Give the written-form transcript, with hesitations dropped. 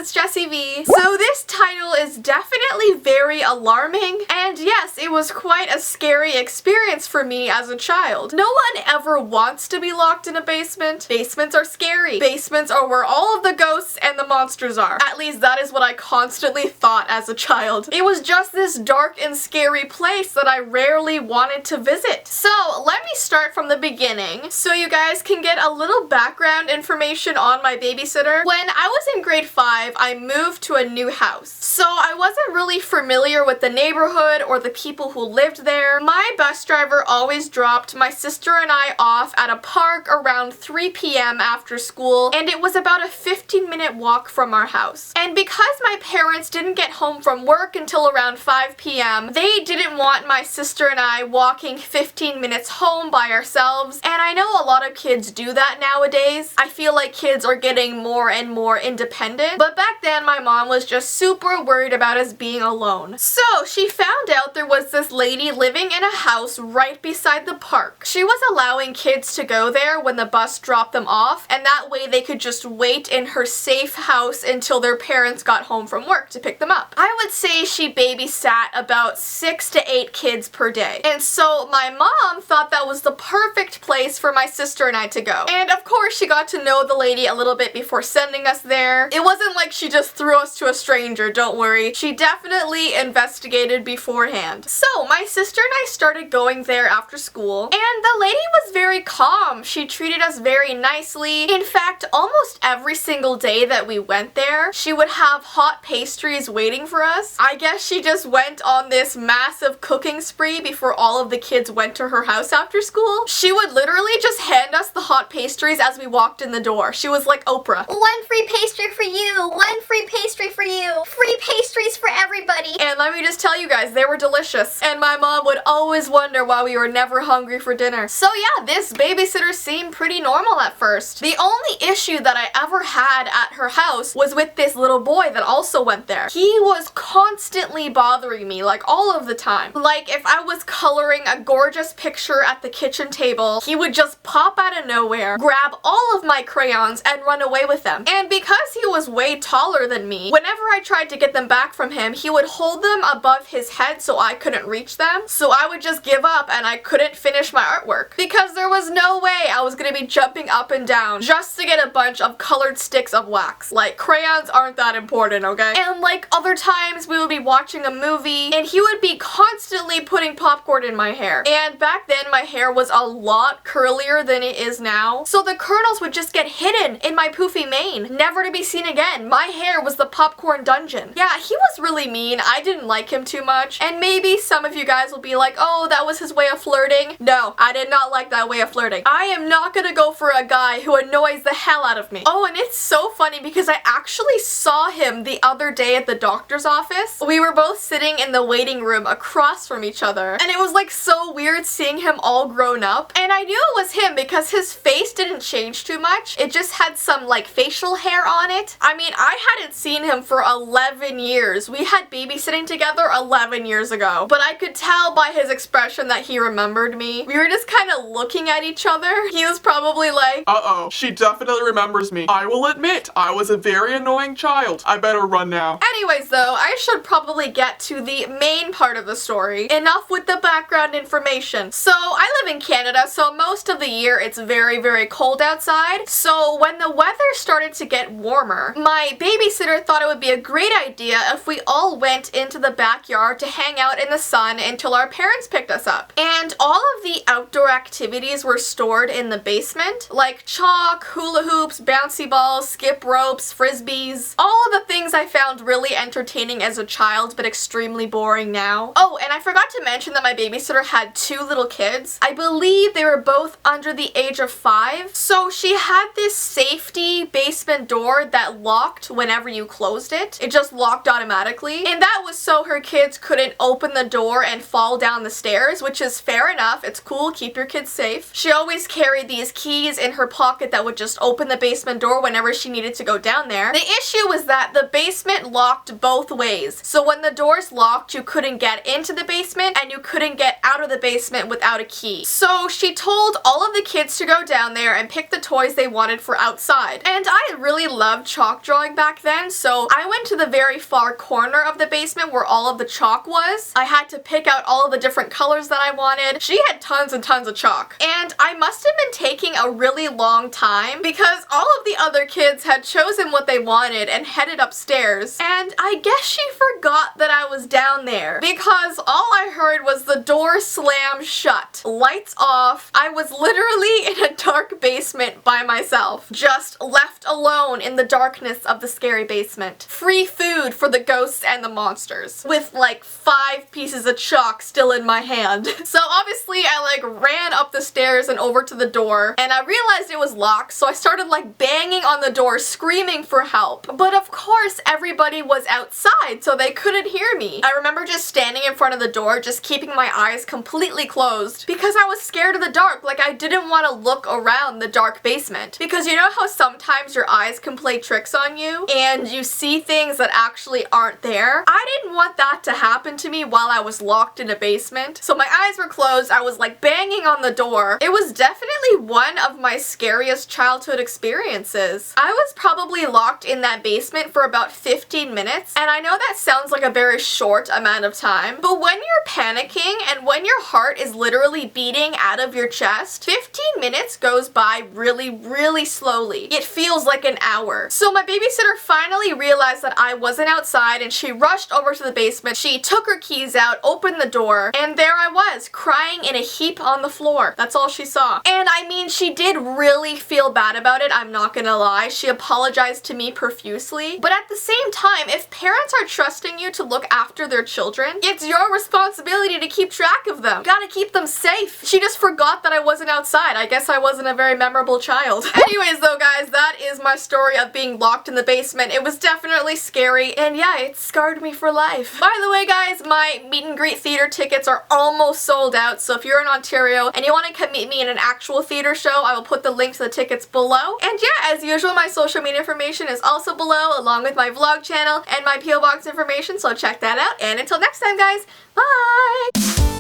it's Jessie V. So this title is definitely very alarming, and yes, it was quite a scary experience for me as a child. No one ever wants to be locked in a basement. Basements are scary. Basements are where all of the ghosts and the monsters are. At least that is what I constantly thought as a child. It was just this dark and scary place that I rarely wanted to visit. So let me start from the beginning so you guys can get a little background information on my babysitter. When I was in grade 5, I moved to a new house. So I wasn't really familiar with the neighborhood or the people who lived there. My bus driver always dropped my sister and I off at a park around 3 p.m. after school, and it was about a 15-minute walk from our house. And because my parents didn't get home from work until around 5 p.m., they didn't want my sister and I walking 15 minutes home by ourselves, and I know a lot of kids do that nowadays. I feel like kids are getting more and more independent, but back then my mom was just super worried about us being alone. So she found out there was this lady living in a house right beside the park. She was allowing kids to go there when the bus dropped them off, and that way they could just wait in her safe house until their parents got home from work to pick them up. I would say she babysat about 6 to 8 kids per day. And so my mom thought that was the perfect place for my sister and I to go. And of course she got to know the lady a little bit before sending us there. It wasn't like she just threw us to a stranger, don't worry. She definitely investigated beforehand. So my sister and I started going there after school, and the lady was very calm. She treated us very nicely. In fact, almost every single day that we went there, she would have hot pastries waiting for us. I guess she just went on this massive cooking spree before all of the kids went to her house after school. She would literally just hand us the hot pastries as we walked in the door. She was like Oprah. One free pastry for you, one free pastry for you, free pastries for everybody. And let me just tell you guys, they were delicious. And my mom would always wonder why we were never hungry for dinner. So yeah, this babysitter seemed pretty normal at first. The only issue that I ever had at her house was with this little boy that also went there. He was constantly bothering me, like all of the time. Like if I was coloring a gorgeous picture at the kitchen table, he would just pop out of nowhere, grab all of my crayons, and run away with them. And because he was way taller than me, whenever I tried to get them back from him, he would hold them above his head so I couldn't reach them. So I would just give up and I couldn't finish my artwork because there was no way I was gonna be jumping up and down just to get a bunch of colored sticks of wax. Like, crayons aren't that important, okay? And like other times we would be watching a movie and he would be constantly putting popcorn in my hair. And back then my hair was a lot curlier than it is now, so the kernels would just get hidden in my poofy mane, never to be seen again. My hair was the popcorn dungeon. Yeah, he was really mean. I didn't like him too much, and maybe some of you guys will be like, oh, that was his way of flirting. No, I did not like that way of flirting. I am not gonna go for a guy who annoys the hell out of me. Oh, and it's so funny because I actually saw him the other day at the doctor's office. We were both sitting in the waiting room across from each other, and it was like so weird seeing him all grown up, and I knew it was him because his face didn't change too much. It just had some like facial hair on it. I mean, I hadn't seen him for 11 years. We had babysitting together 11 years ago, but I could tell by his expression that he remembered me. We were just kind of looking at each other. He was probably like, uh-oh, she definitely remembers me. I will admit, I was a very annoying child. I better run now. Anyways though, I should probably get to the main part of the story. Enough with the background information. So I live in Canada, so most of the year it's very, very cold outside. So when the weather started to get warmer, my babysitter thought it would be a great idea if we all went into the backyard to hang out in the sun until our parents picked us up. And all of the outdoor activities were stored in the basement, like chalk, hula hoops, bouncy balls, skip ropes, frisbees, all of the things I found really entertaining as a child but extremely boring now. Oh, and I forgot to mention that my babysitter had 2 little kids. I believe they were both under the age of 5. So she had this safety basement door that locked whenever you closed it. It just locked automatically. And that was so her kids couldn't open the door and fall down the stairs, which is fair enough. It's cool, keep your kids safe. life. She always carried these keys in her pocket that would just open the basement door whenever she needed to go down there. The issue was that the basement locked both ways. So when the doors locked, you couldn't get into the basement and you couldn't get out of the basement without a key. So she told all of the kids to go down there and pick the toys they wanted for outside. And I really loved chalk drawing back then, so I went to the very far corner of the basement where all of the chalk was. I had to pick out all of the different colors that I wanted. She had tons and tons of chalk. And I must have been taking a really long time because all of the other kids had chosen what they wanted and headed upstairs. And I guess she forgot that I was down there because all I heard was the door slam shut, lights off. I was literally in a dark basement by myself, just left alone in the darkness of the scary basement. Free food for the ghosts and the monsters, with like 5 pieces of chalk still in my hand. So obviously I like ran up the stairs and over to the door, and I realized it was locked, so I started like banging on the door, screaming for help. But of course everybody was outside, so they couldn't hear me. I remember just standing in front of the door, just keeping my eyes completely closed because I was scared of the dark. Like, I didn't want to look around the dark basement because you know how sometimes your eyes can play tricks on you and you see things that actually aren't there? I didn't want that to happen to me while I was locked in a basement. So my eyes were closed, I was like banging on the door. It was definitely one of my scariest childhood experiences. I was probably locked in that basement for about 15 minutes, and I know that sounds like a very short amount of time, but when you're panicking and when your heart is literally beating out of your chest, 15 minutes goes by really slowly. It feels like an hour. So my babysitter finally realized that I wasn't outside and she rushed over to the basement. She took her keys out, opened the door, and there I was, crying in a heap on the floor. That's all she saw. And I mean, she did really feel bad about it, I'm not gonna lie. She apologized to me profusely. But at the same time, if parents are trusting you to look after their children, it's your responsibility to keep track of them. Gotta keep them safe. She just forgot that I wasn't outside. I guess I wasn't a very memorable child. Anyways though guys, that is my story of being locked in the basement. It was definitely scary, and yeah, it scarred me for life. By the way guys, my meet and greet theater tickets are almost sold out, so if you're in Ontario and you want to come meet me in an actual theater show, I will put the link to the tickets below. And yeah, as usual, my social media information is also below, along with my vlog channel and my PO Box information, so check that out. And until next time guys, bye!